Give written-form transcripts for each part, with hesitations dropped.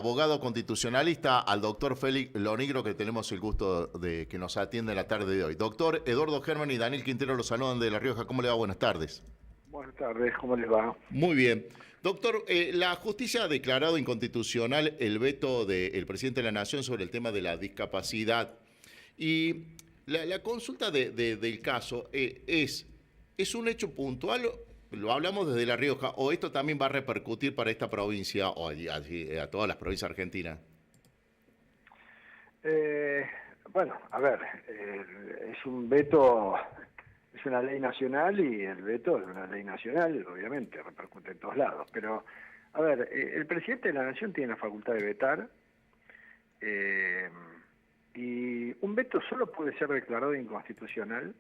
Abogado constitucionalista, al doctor Félix Lonigro, que tenemos el gusto de que nos atiende en la tarde de hoy. Doctor Eduardo Germán y Daniel Quintero los saludan de La Rioja. ¿Cómo le va? Buenas tardes. Buenas tardes, ¿cómo les va? Muy bien. Doctor, la justicia ha declarado inconstitucional el veto del presidente de la Nación sobre el tema de la discapacidad. Y la consulta del caso ¿es un hecho puntual? Lo hablamos desde La Rioja, o esto también va a repercutir para esta provincia o a todas las provincias argentinas. Eh, bueno, a ver, es un veto, es una ley nacional y el veto es una ley nacional, obviamente, repercute en todos lados. Pero, a ver, el presidente de la Nación tiene la facultad de vetar eh, y un veto solo puede ser declarado inconstitucional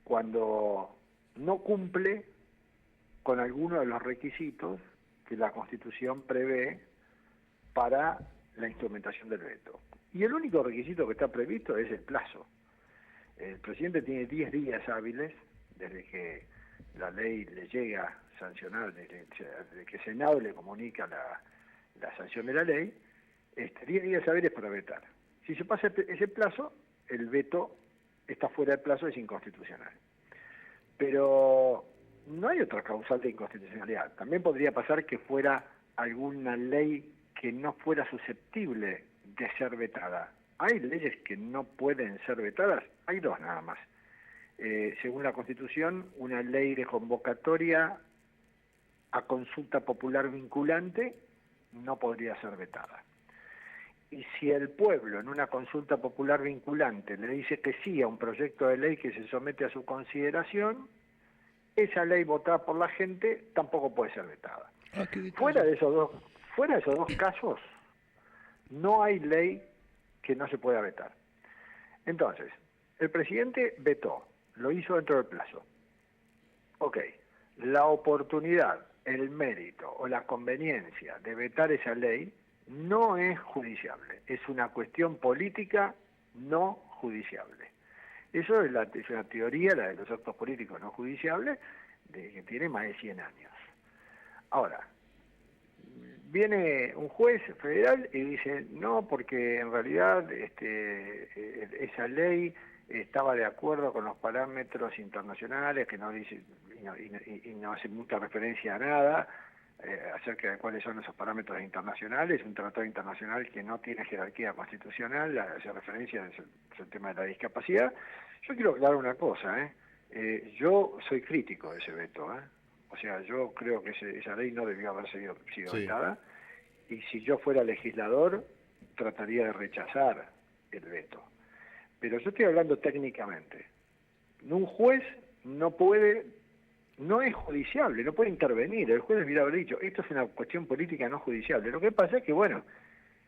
cuando no cumple con alguno de los requisitos que la Constitución prevé para la instrumentación del veto. Y el único requisito que está previsto es el plazo. El presidente tiene 10 días hábiles desde que la ley le llega a sancionar, desde que el Senado le comunica la sanción de la ley, 10 días hábiles para vetar. Si se pasa ese plazo, el veto está fuera del plazo, es inconstitucional. Pero no hay otra causal de inconstitucionalidad. También podría pasar que fuera alguna ley que no fuera susceptible de ser vetada. Hay leyes que no pueden ser vetadas, hay dos nada más. Según la Constitución, una ley de convocatoria a consulta popular vinculante no podría ser vetada. Y si el pueblo en una consulta popular vinculante le dice que sí a un proyecto de ley que se somete a su consideración, esa ley votada por la gente tampoco puede ser vetada. Fuera de esos dos casos, no hay ley que no se pueda vetar. Entonces, el presidente vetó, lo hizo dentro del plazo. Ok, la oportunidad, el mérito o la conveniencia de vetar esa ley no es judiciable, es una cuestión política no judiciable. Eso es una teoría, la de los actos políticos no judiciables, que tiene más de 100 años. Ahora, viene un juez federal y dice, no, porque en realidad esa ley estaba de acuerdo con los parámetros internacionales, que no dice y no hace mucha referencia a nada acerca de cuáles son esos parámetros internacionales, un tratado internacional que no tiene jerarquía constitucional, hace referencia es el tema de la discapacidad. Yo quiero aclarar una cosa, yo soy crítico de ese veto, o sea, yo creo que esa ley no debió haber sido vetada, y si yo fuera legislador, trataría de rechazar el veto. Pero yo estoy hablando técnicamente. Un juez no es judiciable, no puede intervenir. El juez debería haber dicho, esto es una cuestión política no judiciable. Lo que pasa es que, bueno,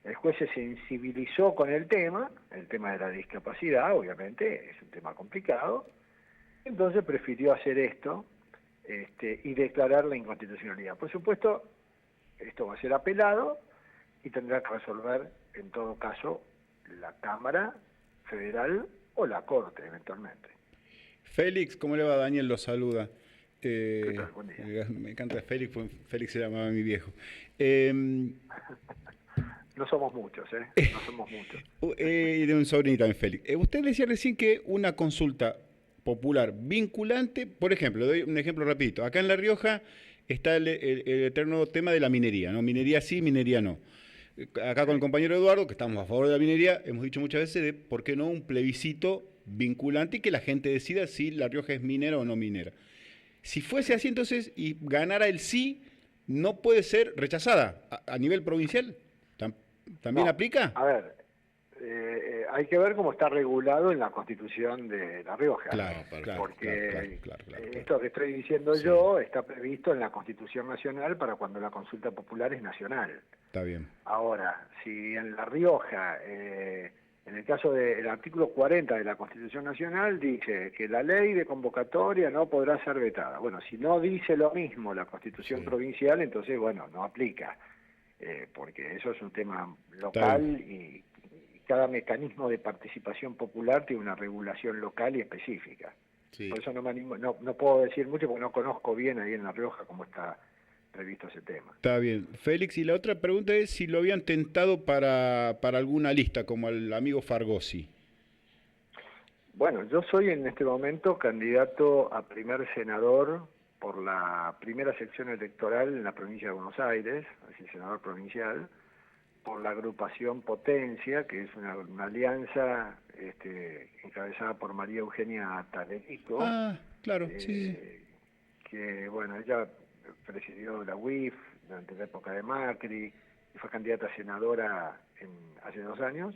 el juez se sensibilizó con el tema de la discapacidad, obviamente, es un tema complicado, entonces prefirió hacer esto y declarar la inconstitucionalidad. Por supuesto, esto va a ser apelado y tendrá que resolver, en todo caso, la Cámara Federal o la Corte, eventualmente. Félix, ¿cómo le va? Daniel lo saluda. ¿Qué tal? Buen día. Me encanta Félix, Félix se llamaba mi viejo. No somos muchos, no somos muchos. De un sobrino también, Félix. Usted decía recién que una consulta popular vinculante, por ejemplo, le doy un ejemplo rapidito. Acá en La Rioja está el eterno tema de la minería, ¿no? Minería sí, minería no. Acá con el compañero Eduardo, que estamos a favor de la minería, hemos dicho muchas veces de por qué no un plebiscito vinculante y que la gente decida si La Rioja es minera o no minera. Si fuese así entonces y ganara el sí, no puede ser rechazada a nivel provincial. ¿También No, aplica? a ver, hay que ver cómo está regulado en la Constitución de La Rioja. Claro, porque claro. Esto que estoy diciendo yo está previsto en la Constitución Nacional para cuando la consulta popular es nacional. Está bien. Ahora, si en La Rioja, en el caso del artículo 40 de la Constitución Nacional, dice que la ley de convocatoria no podrá ser vetada. Bueno, si no dice lo mismo la Constitución provincial, entonces, bueno, no aplica, porque eso es un tema local y cada mecanismo de participación popular tiene una regulación local y específica. Sí. Por eso no puedo decir mucho porque no conozco bien ahí en La Rioja cómo está previsto ese tema. Está bien. Félix, y la otra pregunta es si lo habían tentado para alguna lista, como al amigo Fargosi. Bueno, yo soy en este momento candidato a primer senador por la primera sección electoral en la provincia de Buenos Aires, así senador provincial, por la agrupación Potencia, que es una alianza encabezada por María Eugenia Talerico. Ah, claro, sí. Que, bueno, ella presidió la UIF durante la época de Macri y fue candidata a senadora hace 2 años.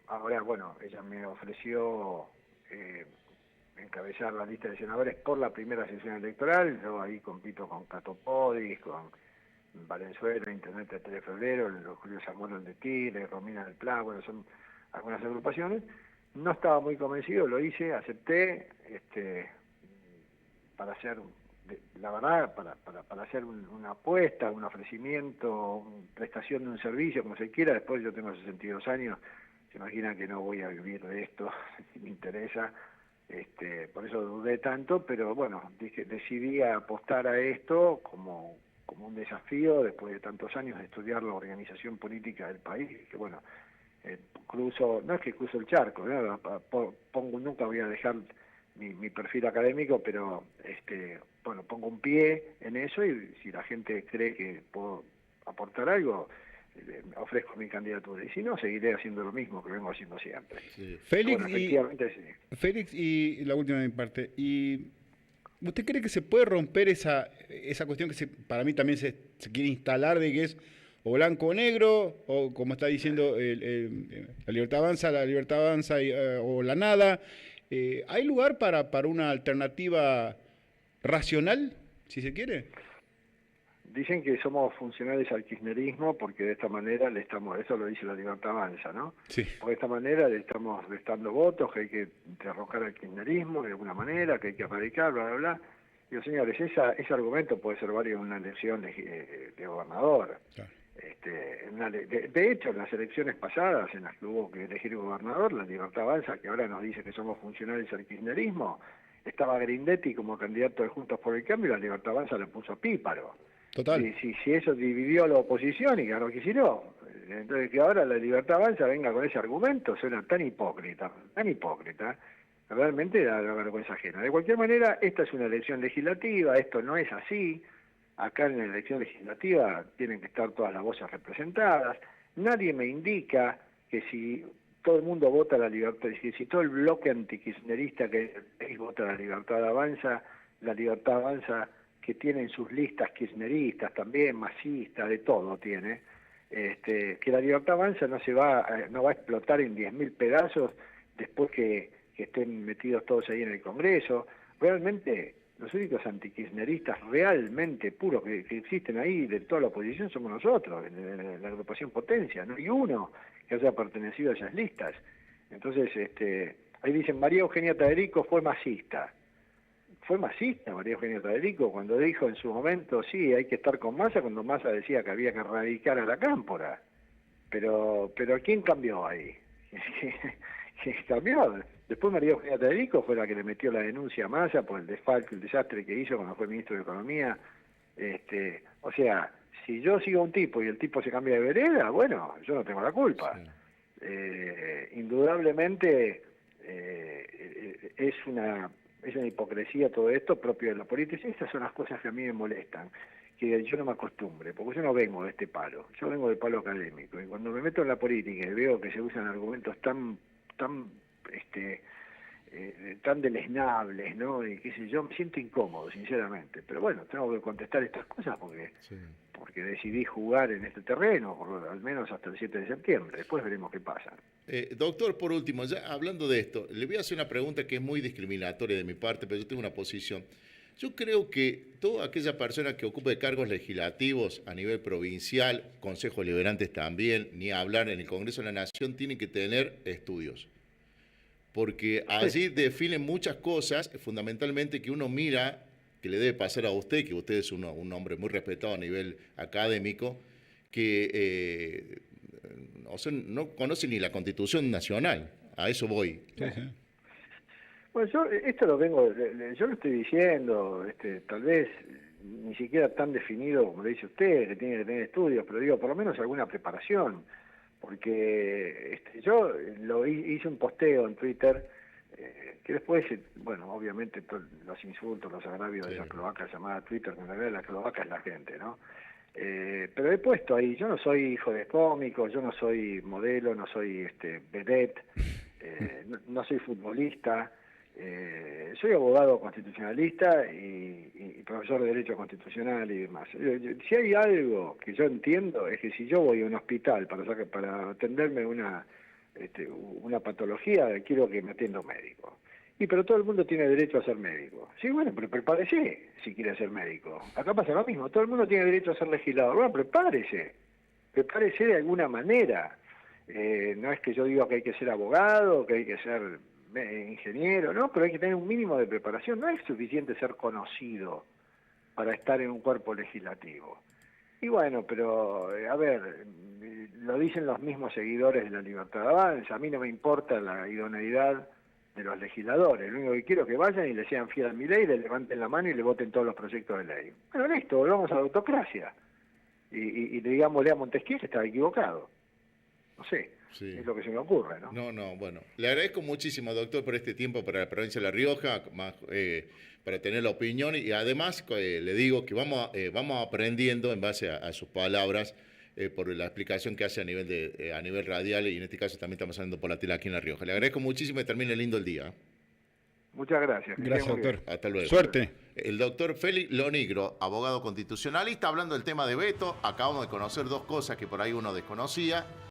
Ahora, bueno, ella me ofreció encabezar la lista de senadores por la primera sesión electoral. Yo ahí compito con Cato Podis, con Valenzuela, Internet de 3 de febrero, Julio Samuel de Tigre, Romina del Pla, bueno, son algunas agrupaciones. No estaba muy convencido, lo hice, acepté, para hacer, la verdad, para hacer una apuesta, un ofrecimiento, una prestación de un servicio, como se quiera. Después yo tengo 62 años, se imagina que no voy a vivir de esto, si me interesa, por eso dudé tanto, pero bueno, decidí apostar a esto como un desafío después de tantos años de estudiar la organización política del país, que bueno, no es que cruzo el charco, ¿no? Nunca voy a dejar mi perfil académico, pero bueno, pongo un pie en eso y si la gente cree que puedo aportar algo, ofrezco mi candidatura, y si no, seguiré haciendo lo mismo que vengo haciendo siempre. Sí. Félix, bueno, efectivamente, sí. Félix, y la última de mi parte, ¿y usted cree que se puede romper esa cuestión que para mí también se quiere instalar de que es o blanco o negro, o como está diciendo la libertad avanza o la nada? ¿Hay lugar para una alternativa racional, si se quiere? Dicen que somos funcionales al kirchnerismo porque de esta manera eso lo dice la Libertad Avanza, ¿no? Sí. De esta manera le estamos restando votos, que hay que derrocar al kirchnerismo de alguna manera, que hay que erradicar, bla, bla, bla. Digo, señores, ese argumento puede ser válido en una elección de gobernador. Claro. De hecho, en las elecciones pasadas, en las que hubo que elegir gobernador, la Libertad Avanza, que ahora nos dice que somos funcionales al kirchnerismo, estaba Grindetti como candidato de Juntos por el Cambio y la Libertad Avanza le puso Píparo. Total. Si eso dividió a la oposición y ganó Kicillof, entonces que ahora la Libertad Avanza venga con ese argumento suena tan hipócrita, realmente da vergüenza ajena. De cualquier manera, esta es una elección legislativa, esto no es así. Acá en la elección legislativa tienen que estar todas las voces representadas. Nadie me indica que si todo el mundo vota la libertad, si todo el bloque antikirchnerista que vota la Libertad Avanza que tiene en sus listas kirchneristas también, masistas, de todo tiene, que la Libertad Avanza no va a explotar en 10.000 pedazos después que estén metidos todos ahí en el Congreso. Realmente los únicos antikirchneristas realmente puros que existen ahí de toda la oposición somos nosotros, en la agrupación Potencia. No hay uno que haya pertenecido a esas listas. Entonces, ahí dicen, María Eugenia Talerico fue masista. Fue masista María Eugenia Talerico cuando dijo en su momento, sí, hay que estar con Massa, cuando Massa decía que había que erradicar a la cámpora. Pero ¿quién cambió ahí? ¿Quién cambió? Después María Eugenia Talerico fue la que le metió la denuncia a Massa por el desastre que hizo cuando fue ministro de Economía. O sea, si yo sigo a un tipo y el tipo se cambia de vereda, bueno, yo no tengo la culpa. Sí. Indudablemente es una hipocresía todo esto propio de la política. Estas son las cosas que a mí me molestan, que yo no me acostumbre, porque yo no vengo de este palo, yo vengo del palo académico, y cuando me meto en la política y veo que se usan argumentos tan deleznables, ¿no? Y qué sé yo, me siento incómodo, sinceramente. Pero bueno, tengo que contestar estas cosas porque decidí jugar en este terreno, al menos hasta el 7 de septiembre. Después veremos qué pasa. Doctor, por último, ya hablando de esto, le voy a hacer una pregunta que es muy discriminatoria de mi parte, pero yo tengo una posición. Yo creo que toda aquella persona que ocupe cargos legislativos a nivel provincial, consejos liberantes también, ni hablar en el Congreso de la Nación, tienen que tener estudios. Porque allí definen muchas cosas, fundamentalmente que uno mira, que le debe pasar a usted, que usted es un hombre muy respetado a nivel académico, que no conoce ni la Constitución Nacional. A eso voy. Sí, sí. Bueno, yo lo estoy diciendo, tal vez ni siquiera tan definido como lo dice usted, que tiene que tener estudios, pero digo, por lo menos alguna preparación, porque yo hice un posteo en Twitter, que después, bueno, obviamente los insultos, los agravios de la cloaca llamada Twitter, que en realidad la cloaca es la gente, ¿no? Pero he puesto ahí, yo no soy hijo de cómico, yo no soy modelo, no soy vedette, no soy futbolista, soy abogado constitucionalista y profesor de Derecho Constitucional y demás. Si hay algo que yo entiendo es que si yo voy a un hospital para atenderme una patología, quiero que me atienda un médico. Pero todo el mundo tiene derecho a ser médico. Sí, bueno, pero prepárese si quiere ser médico. Acá pasa lo mismo, todo el mundo tiene derecho a ser legislador. Bueno, prepárese de alguna manera. No es que yo diga que hay que ser abogado, que hay que ser ingeniero, no, pero hay que tener un mínimo de preparación. No es suficiente ser conocido para estar en un cuerpo legislativo. Y bueno, pero a ver, lo dicen los mismos seguidores de la Libertad de Avanza. A mí no me importa la idoneidad de los legisladores, lo único que quiero es que vayan y le sean fieles a mi ley, le levanten la mano y le voten todos los proyectos de ley. Bueno, listo, volvamos a la autocracia. Y digámosle a Montesquieu que estaba equivocado. No sé, es lo que se me ocurre, ¿no? No, bueno. Le agradezco muchísimo, doctor, por este tiempo para la provincia de La Rioja, para tener la opinión y además le digo que vamos aprendiendo en base a sus palabras, por la explicación que hace a nivel radial y en este caso también estamos hablando por la tele aquí en La Rioja. Le agradezco muchísimo y termine lindo el día. Muchas gracias. Gracias, doctor. Hasta luego. Suerte. El doctor Félix Lonigro, abogado constitucionalista, hablando del tema de veto. Acabamos de conocer dos cosas que por ahí uno desconocía.